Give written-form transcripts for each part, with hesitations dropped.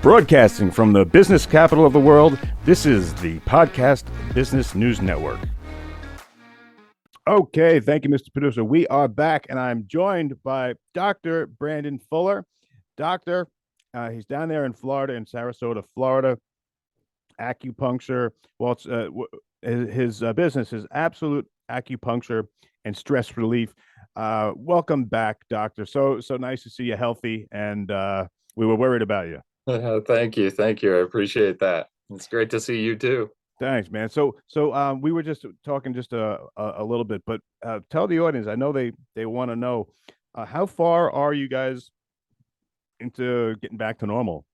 Broadcasting from the business capital of the world, this is the Podcast Business News Network. Okay, thank you, Mr. Producer. We are back, and I'm joined by Dr. Brandon Fuller. Doctor, he's down there in Florida, in Sarasota, Florida. Acupuncture. Well, it's his business is Absolute Acupuncture and Stress Relief. Welcome back, Doctor. So nice to see you healthy, and we were worried about you. Thank you. I appreciate that. It's great to see you too. Thanks, man. So we were just talking just a little bit, but tell the audience. I know they want to know how far are you guys into getting back to normal?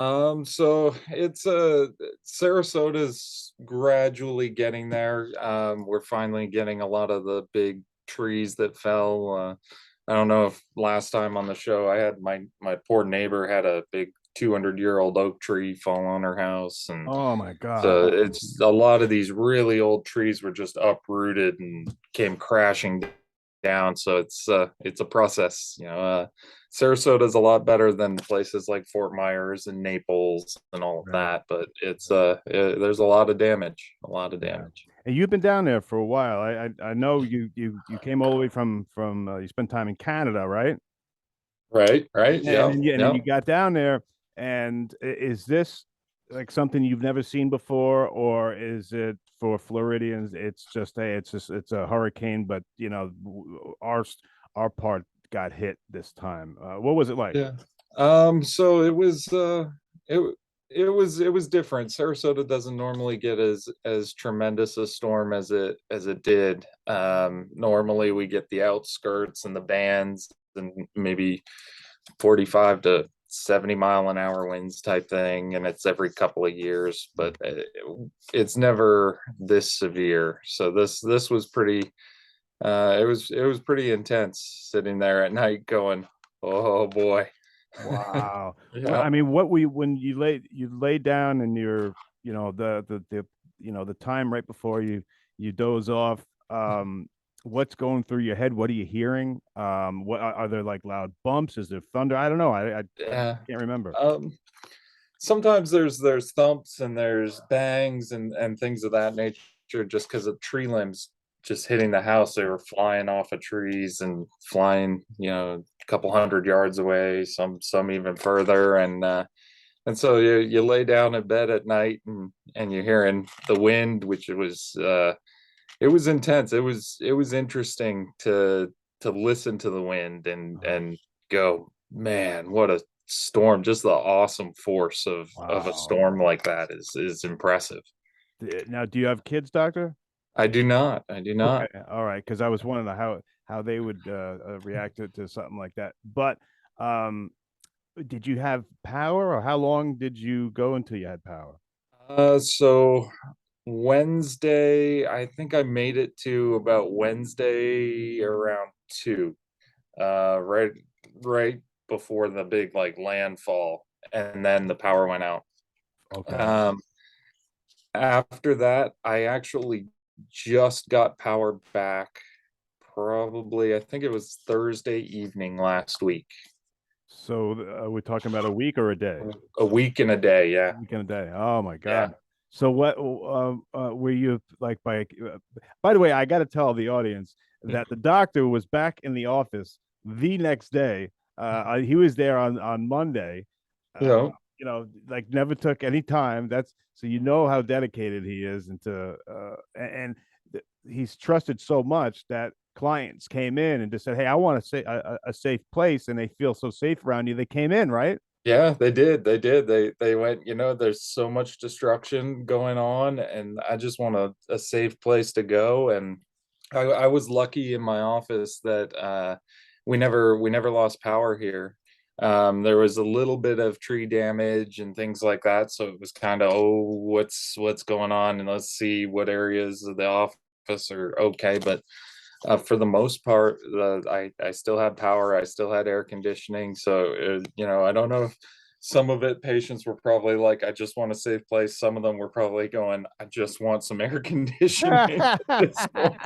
So it's Sarasota's gradually getting there. We're finally getting a lot of the big trees that fell. I don't know if last time on the show I had my poor neighbor had a big 200-year-old oak tree fall on her house, and Oh my so God. it's a lot of these really old trees were just uprooted and came crashing down. So it's a process. Sarasota is a lot better than places like Fort Myers and Naples and all of Right. that, but there's a lot of damage, Yeah. And you've been down there for a while. I know you came all the way from you spent time in Canada, right? Right, And yeah, then yeah. you got down there, and is this like something you've never seen before, or is it for Floridians? It's just it's a hurricane, but our part got hit this time. What was it like? Yeah. So it it was different. Sarasota doesn't normally get as tremendous a storm as it did. Normally we get the outskirts and the bands and maybe 45 to 70-mile-an-hour winds type thing, and it's every couple of years, but it's never this severe. So this was pretty it was pretty intense sitting there at night going, oh boy. Wow. Well, Yeah. I mean, what we when you lay down and you're the time right before you doze off. What's going through your head? What are you hearing? What are there like loud bumps? Is there thunder? I don't know. I Yeah. can't remember. Sometimes there's thumps and there's bangs and things of that nature, just because of tree limbs just hitting the house. They were flying off of trees and flying, a couple hundred yards away, some even further. And so you lay down in bed at night, and you're hearing the wind, which it was intense. It was interesting to listen to the wind and go, man, what a storm. Just the awesome force of a Wow. storm like that is impressive. Now, do you have kids, Doctor? I do Okay, not. all right. Because I was wondering how they would react to something like that. But um, did you have power, or how long did you go until you had power? So Wednesday, I think I made it to about Wednesday around 2, right right before the big like landfall, and then the power went out. Okay. Um, After that, I actually just got power back, probably, I think it was Thursday evening last week. So we're talking about a week or a day? A week and a day, yeah. Week and a day. Oh my Yeah. God. So what were you like by the way, I got to tell the audience that the doctor was back in the office the next day. He was there on Monday. Uh, Yeah. like never took any time. That's so you know how dedicated he is into and he's trusted so much that clients came in and just said, "Hey, I want to say a safe place," and they feel so safe around you. They came in, right? Yeah, they did. They went, there's so much destruction going on, and I just want a safe place to go. And I was lucky in my office that we never lost power here. There was a little bit of tree damage and things like that, so it was kind of, oh, what's going on, and let's see what areas of the office are okay. But for the most part, I still had power. I still had air conditioning. So I don't know some of it patients were probably like, I just want a safe place. Some of them were probably going, I just want some air conditioning at this point.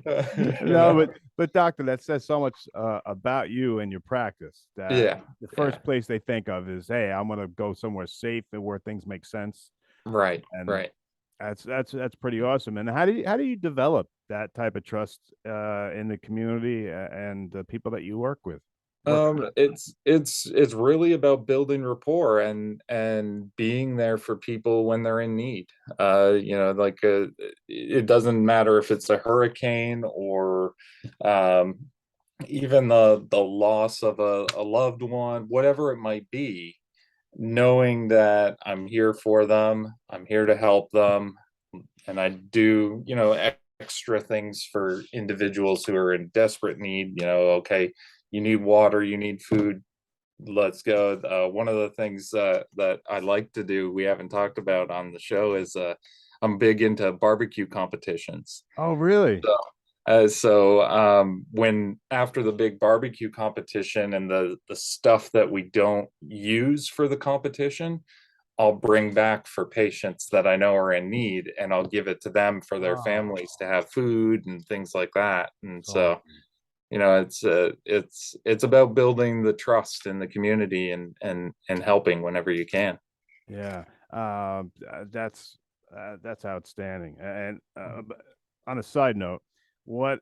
You No, know? but doctor, that says so much about you and your practice that Yeah, the yeah. first place they think of is, hey, I'm gonna go somewhere safe and where things make sense. Right, And right. that's pretty awesome. And how do you develop that type of trust in the community and the people that you work with? It's really about building rapport and being there for people when they're in need. Like it doesn't matter if it's a hurricane or um, even the loss of a loved one, whatever it might be. Knowing that I'm here for them, I'm here to help them, and I do, extra things for individuals who are in desperate need. Okay, you need water, you need food, let's go. One of the things that I like to do, we haven't talked about on the show, is I'm big into barbecue competitions. Oh, really? When after the big barbecue competition and the stuff that we don't use for the competition, I'll bring back for patients that I know are in need, and I'll give it to them for their families Oh, to have food and things like that. And it's so, awesome. it's about building the trust in the community and helping whenever you can. Yeah, that's outstanding. And on a side note, what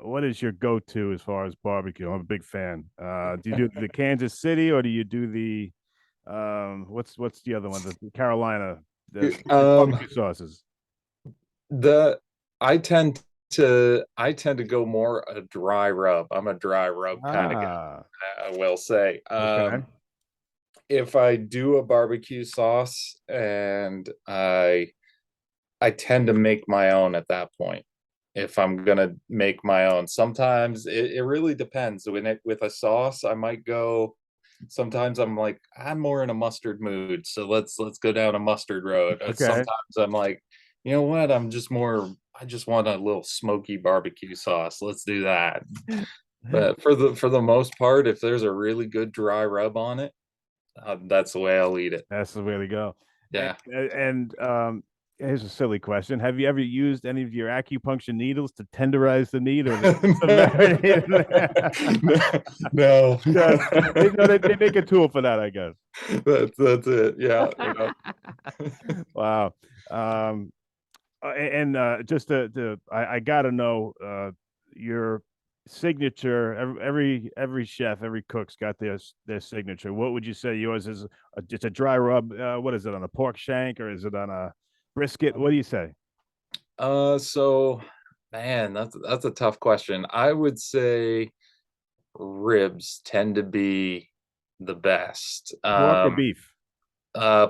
what is your go-to as far as barbecue? I'm a big fan. Do you do the Kansas City or do you do the what's the other one? The Carolina, the Um, barbecue sauces. the I tend to go more a dry rub. I'm a dry rub kind of guy, Ah, I will say. okay. If I do a barbecue sauce and I tend to make my own at that point. If I'm gonna make my own, sometimes it really depends. With a sauce, I might go. Sometimes I'm like, I'm more in a mustard mood, so let's go down a mustard road. Okay. Sometimes I'm like, you know what? I just want a little smoky barbecue sauce. Let's do that. But for the most part, if there's a really good dry rub on it, that's the way I'll eat it. That's the way to go. And, Yeah. here's a silly question: have you ever used any of your acupuncture needles to tenderize the meat, or is it just a marinade? No. Just they make a tool for that, I guess. That's it. Yeah, yeah. Wow. Um, and just I gotta know your signature. Every chef, every cook's got their signature. What would you say yours is? Just a dry rub. What is it on a pork shank or is it on a brisket? What do you say? So man, that's a tough question. I would say ribs tend to be the best. Pork or beef?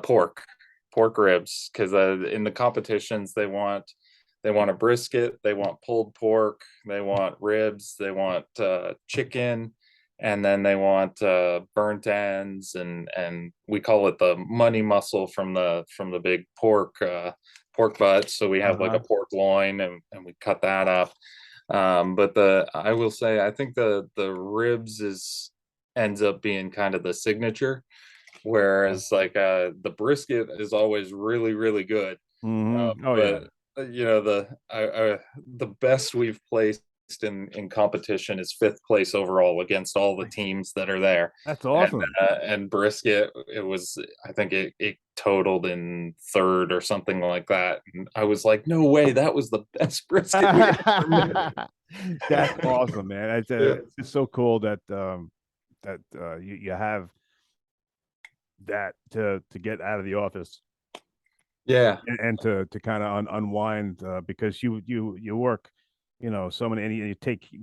Pork, pork ribs, because in the competitions they want a brisket, they want pulled pork, they want ribs, they want chicken, and then they want burnt ends, and we call it the money muscle from the big pork butt. So we have like a Uh-huh. pork loin, and we cut that up. But the I will say I think the ribs is ends up being kind of the signature, whereas like the brisket is always really really good. Oh yeah, But the best we've placed in competition is fifth place overall against all the teams that are there. that's and awesome. and brisket, it was, I think it totaled in third or something like that, and I was like, no way, that was the best brisket we ever That's made. awesome, man. Yeah, It's just so cool that you have that to get out of the office yeah, and to kind of unwind because you work, so many and you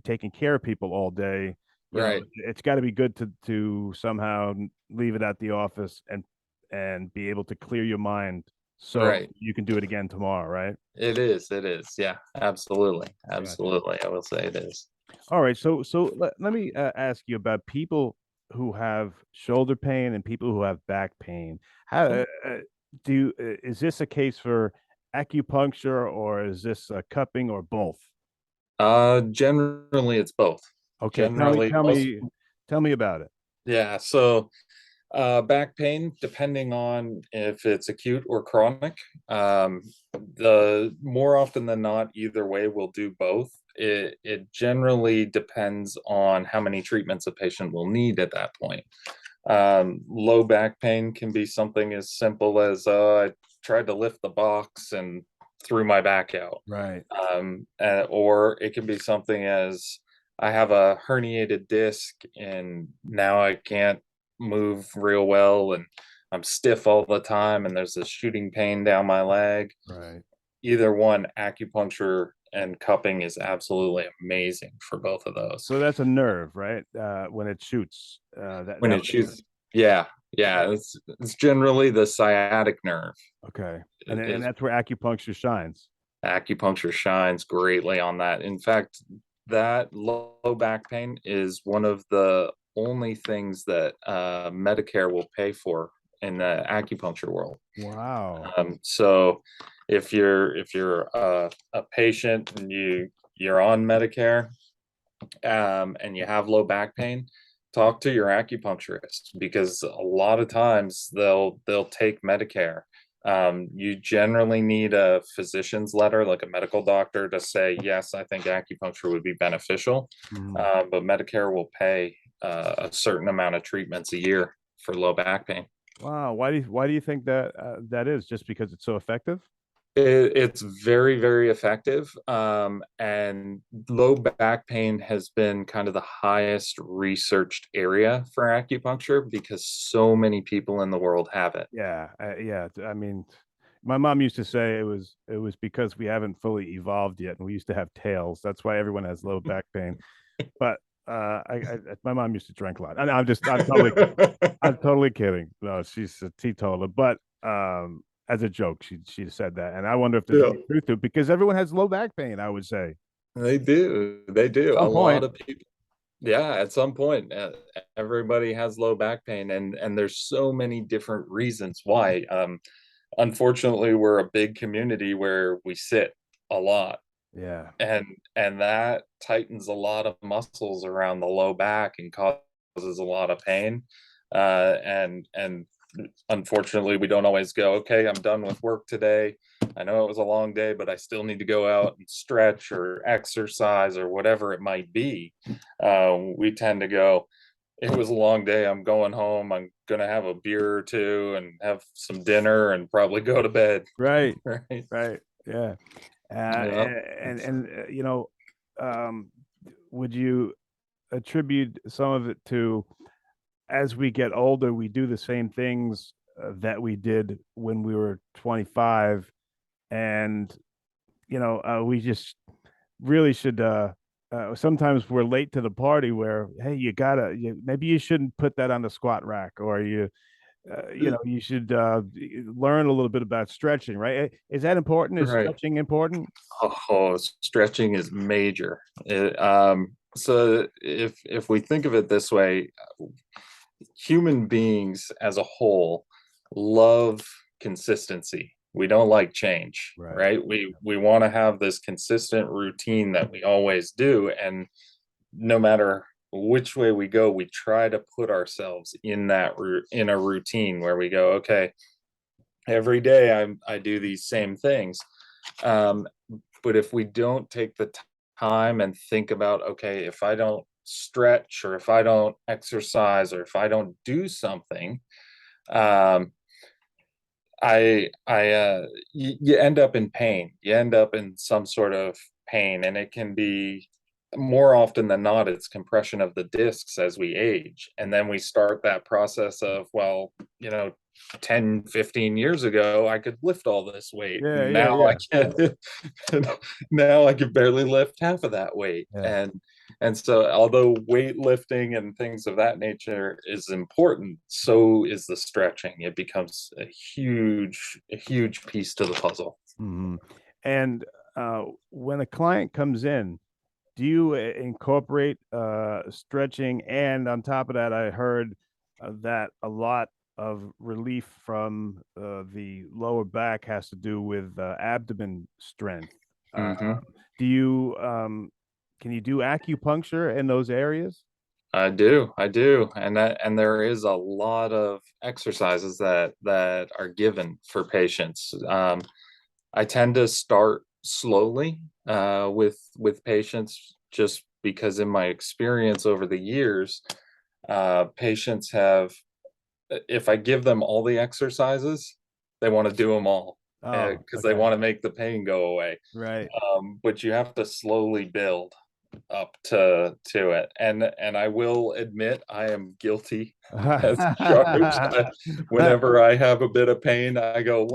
taking care of people all day. right, It's got to be good to somehow leave it at the office and be able to clear your mind so right. you can do it again tomorrow, right? It is, yeah, absolutely, Gotcha. absolutely, I will say it is. All right, so let me ask you about people who have shoulder pain and people who have back pain. How is this a case for acupuncture or is this cupping or both? Generally it's both. Okay, Generally, most, tell me about it. yeah. So Back pain, depending on if it's acute or chronic. The more often than not, either way, we'll do both. It generally depends on how many treatments a patient will need at that point. Low back pain can be something as simple as I tried to lift the box and threw my back out. Right. Or it can be something as I have a herniated disc and now I can't move real well and I'm stiff all the time and there's a shooting pain down my leg. Right. Either one, acupuncture and cupping is absolutely amazing for both of those. So that's a nerve, right? When it shoots, When it shoots, yeah, yeah, it's generally the sciatic nerve. okay, and Is that's where acupuncture shines. acupuncture shines greatly on that. In fact, that low back pain is one of the only things that Medicare will pay for in the acupuncture world. Wow. So if you're a patient and you're on Medicare and you have low back pain, talk to your acupuncturist because a lot of times they'll take Medicare. You generally need a physician's letter, like a medical doctor, to say yes, I think acupuncture would be beneficial. Mhm. But Medicare will pay a certain amount of treatments a year for low back pain. Wow. Why do you think that that is? Just because it's so effective? It's very, very effective. And low back pain has been kind of the highest researched area for acupuncture because so many people in the world have it. Yeah. Yeah. I mean, my mom used to say it was because we haven't fully evolved yet, and we used to have tails. That's why everyone has low back pain. But my mom used to drink a lot. And I'm totally kidding. No, she's a teetotaler. But as a joke, she said that, and I wonder if there's Yeah, any truth to it because everyone has low back pain. I would say they do. They at do. A some lot point. of people. Yeah, at some point, everybody has low back pain, and there's so many different reasons why. Unfortunately, we're a big community where we sit a lot, Yeah. and and that tightens a lot of muscles around the low back and causes a lot of pain. And unfortunately, we don't always go, okay, I'm done with work today. I know it was a long day, but I still need to go out and stretch or exercise or whatever it might be. We tend to go, it was a long day. I'm going home. I'm going to have a beer or two and have some dinner and probably go to bed. Right. Right. Right. Yeah. Yeah. And um, would you attribute some of it to as we get older, we do the same things that we did when we were 25, and we just really should. Sometimes we're late to the party where, hey, maybe you shouldn't put that on the squat rack, or you should learn a little bit about stretching, right? Is that important? Is Right. stretching important? Oh, stretching is major. So if we think of it this way, human beings as a whole love consistency. We don't like change, Right. right? We want to have this consistent routine that we always do, and no matter which way we go, we try to put ourselves in in a routine where we go, okay, every day I do these same things. Um, but if we don't take the time and think about, okay, if I don't stretch or if I don't exercise or if I don't do something, um, you end up in pain. You end up in some sort of pain, and it can be more often than not, it's compression of the discs as we age. And then we start that process of, well, you know, 10, 15 years ago, I could lift all this weight. Yeah. And Yeah. now I Yeah. can't, now I can barely lift half of that weight. Yeah. And so, although weightlifting and things of that nature is important, so is the stretching. It becomes a huge piece to the puzzle. Hmm. And when a client comes in, do you incorporate stretching? And on top of that, I heard that a lot of relief from the lower back has to do with abdomen strength. Uh, Hmm. do you can you do acupuncture in those areas? I do, and there is a lot of exercises that are given for patients. I tend to start slowly with patients, just because in my experience over the years, patients have, if I give them all the exercises, they want to do them all Oh, because they okay. want to make the pain go away. Right. But you have to slowly build up to it. And I will admit I am guilty as charged. Whenever I have a bit of pain, I go,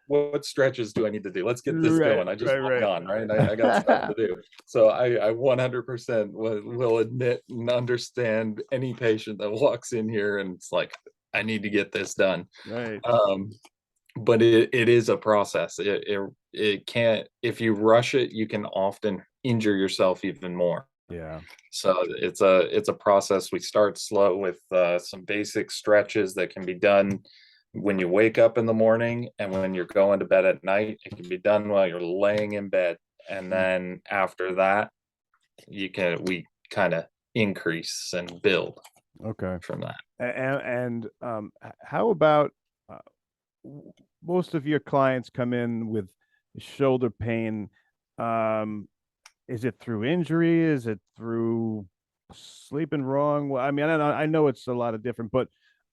what stretches do I need to do? Let's get this Right, going. I just right, log right. on, right? I got stuff to do. So I 100% will admit and understand any patient that walks in here and it's like, I need to get this done. Right. Um, but it is a process. It can't, if you rush it, you can often injure yourself even more. Yeah. So it's a process. We start slow with some basic stretches that can be done when you wake up in the morning and when you're going to bed at night. It can be done while you're laying in bed, and Mm. then after that, we kind of increase and build Okay. from that. How about uh, most of your clients come in with shoulder pain? Um, is it through injury? Is it through sleeping wrong? Well, I mean, I know it's a lot of different, but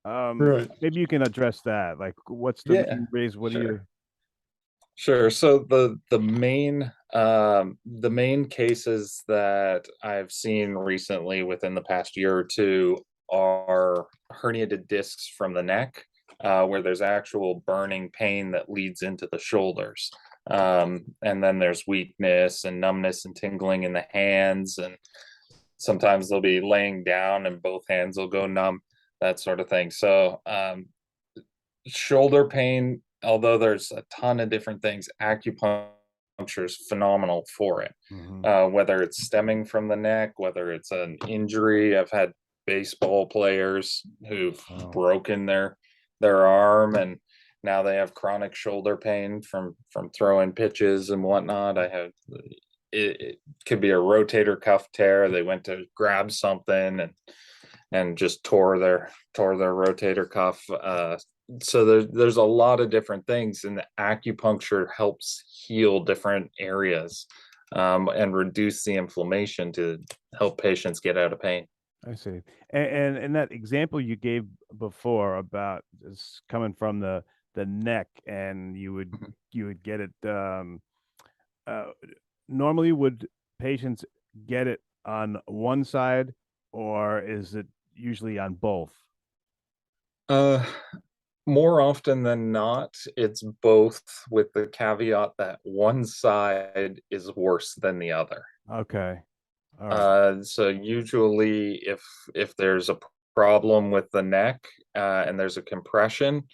Right. maybe you can address that. Like, what's the Yeah, main raise? What do you? sure. Sure. So the main cases that I've seen recently within the past year or two are herniated discs from the neck, where there's actual burning pain that leads into the shoulders. And then there's weakness and numbness and tingling in the hands, and sometimes they'll be laying down and both hands will go numb, that sort of thing. So shoulder pain, although there's a ton of different things, acupuncture is phenomenal for it. Mhm. Whether it's stemming from the neck, whether it's an injury. I've had baseball players who've Oh, broken their arm, and now they have chronic shoulder pain from throwing pitches and whatnot. I have it could be a rotator cuff tear. They went to grab something and just tore their rotator cuff. So there's a lot of different things, and the acupuncture helps heal different areas, and reduce the inflammation to help patients get out of pain. I see. And that example you gave before about this coming from the neck, and Mhm. you would get it. Uh, Normally, would patients get it on one side, or is it usually on both? Uh, More often than not, it's both, with the caveat that one side is worse than the other. Okay. All right. So usually if there's a problem with the neck, and there's a compression,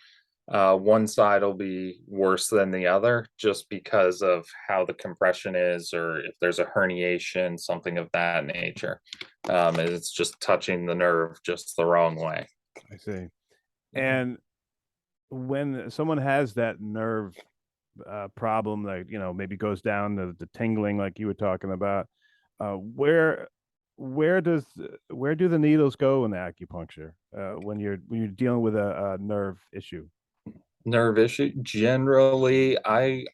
one side will be worse than the other just because of how the compression is, or if there's a herniation, something of that nature. And it's just touching the nerve just the wrong way. I see. Yeah. And when someone has that nerve problem, like maybe goes down to the tingling, like you were talking about, uh, where where does where do the needles go in the acupuncture when you're dealing with a nerve issue? Nerve issue. Generally, I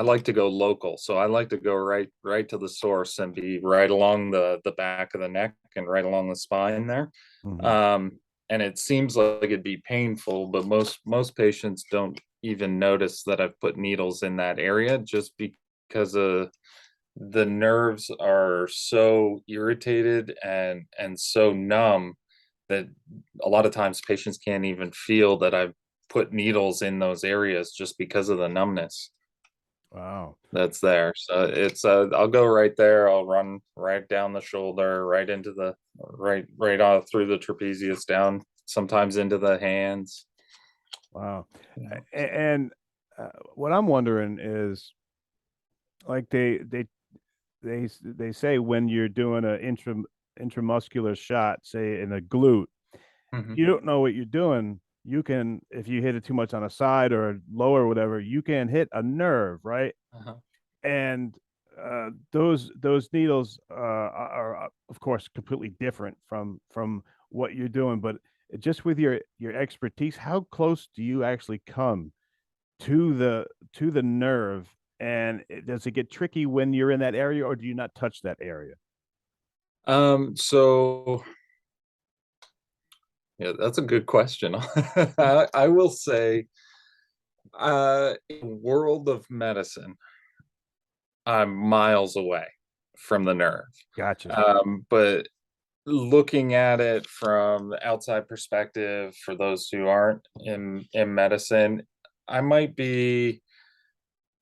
like to go local, so I like to go right to the source and be right along the back of the neck and right along the spine there. Hmm. Um, and it seems like it'd be painful, but most patients don't even notice that I've put needles in that area, just because the nerves are so irritated and so numb that a lot of times patients can't even feel that I've put needles in those areas just because of the numbness Wow. that's there. So it's I'll go right there. I'll run right down the shoulder, right into the right on through the trapezius down, sometimes into the hands. Wow. Yeah. And what I'm wondering is, like, they say when you're doing an intramuscular shot, say in a glute, Mhm. you don't know what you're doing. You can, if you hit it too much on a side or lower or whatever, you can hit a nerve, right? Uh-huh. And those needles are of course completely different from what you're doing, but just with your expertise, how close do you actually come to the nerve? And does it get tricky when you're in that area, or do you not touch that area? So yeah, that's a good question. I will say, in world of medicine, I'm miles away from the nerve. Gotcha. But looking at it from the outside perspective, for those who aren't in medicine, I might be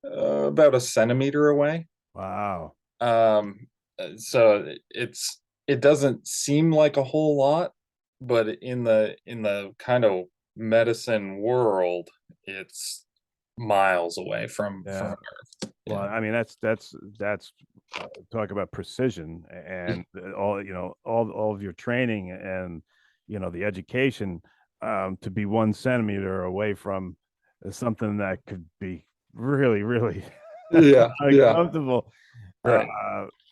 about a centimeter away. Wow. So it doesn't seem like a whole lot, but in the kind of medicine world, it's miles away from Yeah. Earth. Well, Yeah. I mean, that's talk about precision, and all, all of your training, and the education, to be 1 centimeter away from something that could be really, really Yeah, yeah, uncomfortable, uh,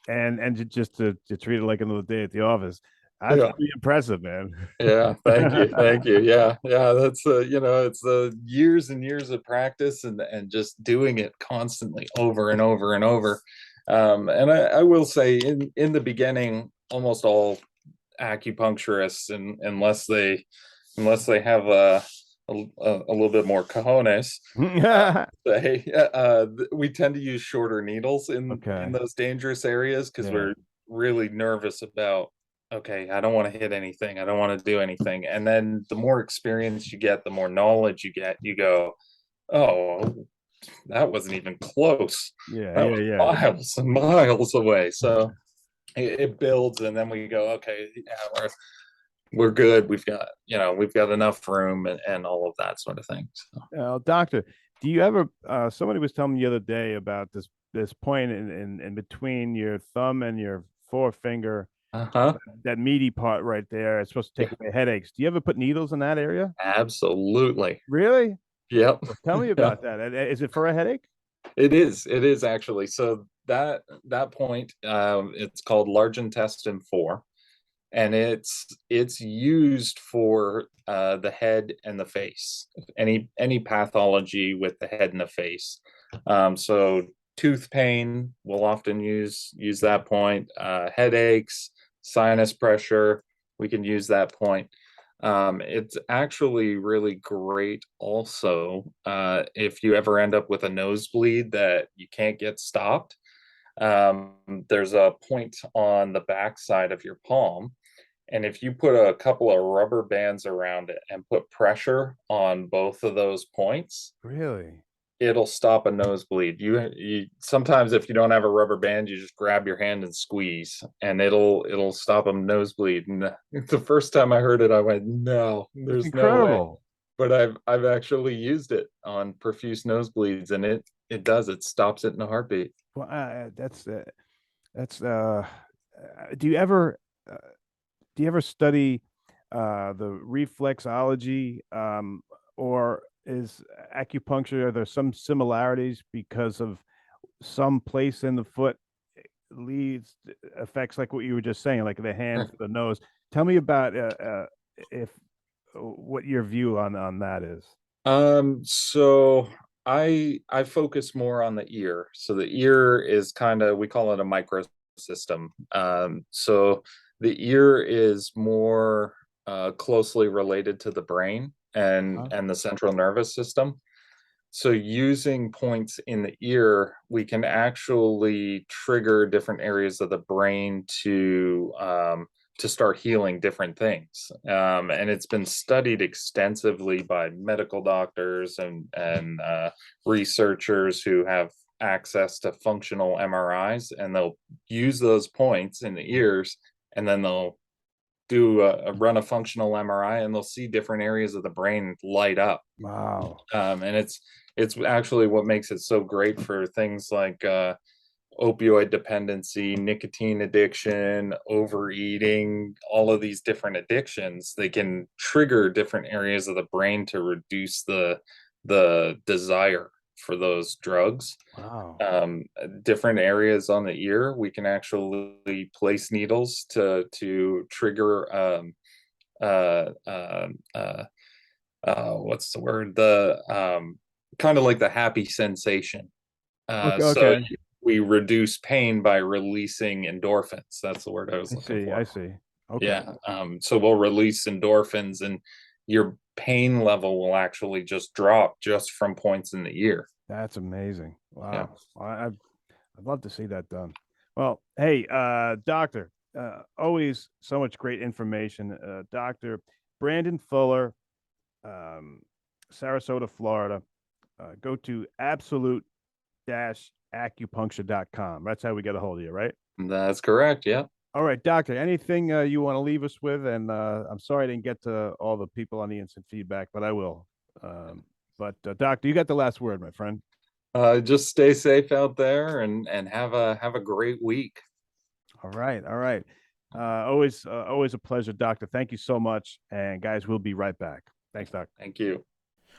right. just to treat it like another day at the office. That's Yeah. pretty impressive, man. Yeah, thank you, thank you. Yeah, yeah, that's it's years and years of practice and just doing it constantly over and over and over. And I will say, in the beginning, almost all acupuncturists, and unless they have a little bit more cojones, we tend to use shorter needles in Okay. those dangerous areas because Yeah. we're really nervous about, okay, I don't want to hit anything, I don't want to do anything. And then the more experience you get, the more knowledge you get, you go, oh, that wasn't even close, Yeah. that Yeah. was Yeah. miles and miles away. So it builds, and then we go, okay, yeah, we're good. We've got enough room, and all of that sort of thing. So. Doctor, do you ever? Somebody was telling me the other day about this point in between your thumb and your forefinger, Uh-huh. that meaty part right there. It's supposed to take Yeah, away headaches. Do you ever put needles in that area? absolutely. Really? Yep. Well, tell me Yeah. about that. Is it for a headache? It is actually. So that point, it's called large intestine 4, and it's used for the head and the face. Any pathology with the head and the face. So tooth pain, we'll often use that point. Headaches, sinus pressure, we can use that point. It's actually really great also, if you ever end up with a nosebleed that you can't get stopped. Um, there's a point on the back side of your palm, and if you put a couple of rubber bands around it and put pressure on both of those points, Really? it'll stop a nosebleed. You sometimes, if you don't have a rubber band, you just grab your hand and squeeze, and it'll stop a nosebleed. And the first time I heard it, I went, "No, That's there's no way." incredible. But I've actually used it on profuse nosebleeds, and it does. It stops it in a heartbeat. Well, that's. Do you ever? Uh, do you ever study the reflexology, or is acupuncture? Are there some similarities because of some place in the foot leads effects like what you were just saying, like the hand for the nose? Tell me about if what your view on that is. So I focus more on the ear. So the ear is kind of, we call it a microsystem. So the ear is more closely related to the brain and Huh? and the central nervous system. So using points in the ear, we can actually trigger different areas of the brain to start healing different things. And it's been studied extensively by medical doctors and researchers who have access to functional MRIs, and they'll use those points in the ears, and then they'll do a run a functional MRI, and they'll see different areas of the brain light up. Wow. And it's actually what makes it so great for things like opioid dependency, nicotine addiction, overeating, all of these different addictions. They can trigger different areas of the brain to reduce the desire for those drugs. Wow. Different areas on the ear, we can actually place needles to trigger what's the word? The kind of like the happy sensation. Okay. So Okay. we reduce pain by releasing endorphins. That's the word I was I looking see. for. I see. Okay. Yeah. So we'll release endorphins, and your pain level will actually just drop just from points in the ear. That's amazing. Yeah. Wow. I'd love to see that done. Well, hey, doctor, always so much great information. Dr. Brandon Fuller, um, Sarasota, Florida. Go to absolute-acupuncture.com. That's how we get a hold of you, right? That's correct. Yeah. All right, doctor, anything you want to leave us with? And I'm sorry I didn't get to all the people on the instant feedback, but I will. But doctor, you got the last word, my friend. Just stay safe out there, and have a great week. All right, all right. Always a pleasure, doctor. Thank you so much. And guys, we'll be right back. Thanks, doc. Thank you.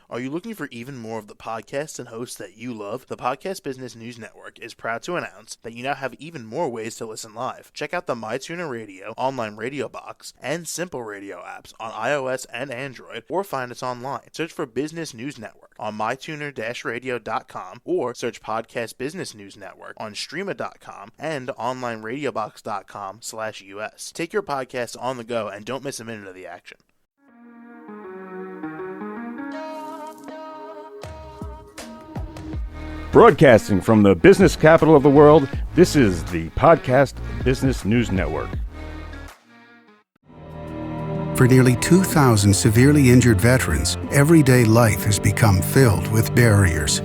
Are you looking for even more of the podcasts and hosts that you love? The Podcast Business News Network is proud to announce that you now have even more ways to listen live. Check out the MyTuner Radio, online radio box, and Simple Radio apps on iOS and Android, or find us online. Search for Business News Network on mytuner-radio.com, or search Podcast Business News Network on streama.com and onlineradiobox.com/US. Take your podcast on the go and don't miss a minute of the action. Broadcasting from the business capital of the world, this is the Podcast Business News Network. For nearly 2,000 severely injured veterans, everyday life has become filled with barriers.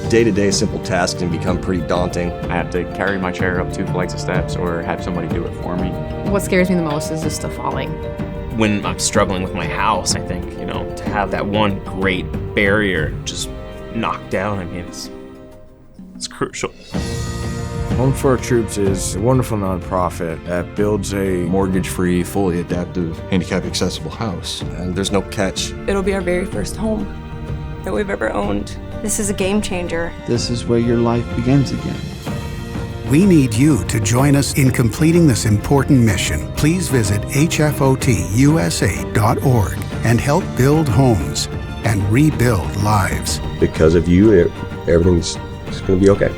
Day-to-day simple tasks can become pretty daunting. I have to carry my chair up 2 flights of steps or have somebody do it for me. What scares me the most is just the falling. When I'm struggling with my house, I think, to have that one great barrier just knocked down, it's crucial. Home for Our Troops is a wonderful nonprofit that builds a Mortgage-free, fully adaptive, handicap-accessible house. And there's no catch. It'll be our very first home that we've ever owned. This is a game changer. This is where your life begins again. We need you to join us in completing this important mission. Please visit hfotusa.org and help build homes and rebuild lives. Because of you, everything's going to be okay.